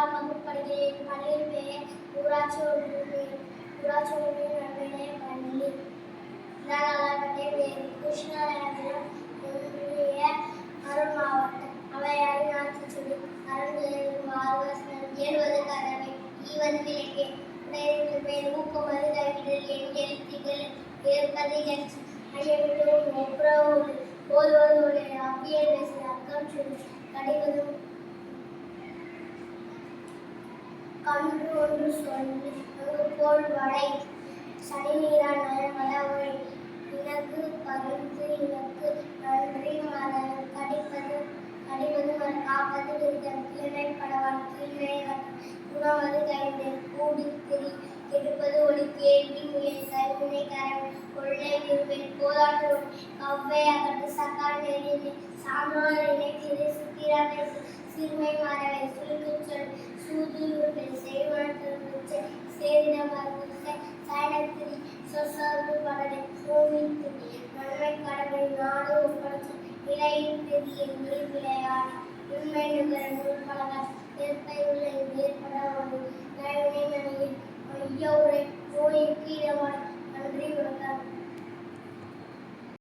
6ஆம் வகுப்பு படிக்கிறேன். பள்ளியின் பெயர் ஊராட்சி ஒன்றிய நடுநிலைய பள்ளி. பேர் கிருஷ்ணராஜபுரம் ஒன்றிய அருள் மாவட்டம். அவையாறு நாட்டு சொல்லி அருள்களும் ஆர்வசனம் ஏறுவது கதவை ஈவது விளக்கே உடையது மேல் ஊக்கமது கைவிடல் என் எழுத்துகள் ஏற்பது எச்சு ஐயவிடும் ஒப்புரவோடு போதுவதோடு அவ்வியல் பேசுகிற அக்கம் சொல்லி கடிவதும் கன்று ஒன்று சொல்லி போல் வடை சனி நீரான் மலவை இனக்கு பகிர்ந்து இனக்கு நன்றி கடிவது காப்பது விருதம் கீழமை படவான் கீழ்மை உணவது கைவிடு கூடி திரி கெடுப்பது ஒளி கேள்வி முயல் கைவினை கரம் கொள்ளை நிறுவல் போதாட்டு கவ்வை அகட்டு சக்கால் நெறியை சாமான் இணைக்கிறது சுத்திராமை சிறுமை மாறவை சுருக்கு சொல் சூதுருவில் செய்வனத்தை சேரிட மறுத்து சயனத்திரி சொசர்வு படலை சோமித்து நன்மை கடமை நாடு ஒப்படைச்சு இலையில் பெரிய நீர் விளையாடி உண்மை நுகர நூல் பழக நெற்பை உள்ள ஏற்பட நயனை மணியில் ஐயா உரை நோயின் கீழே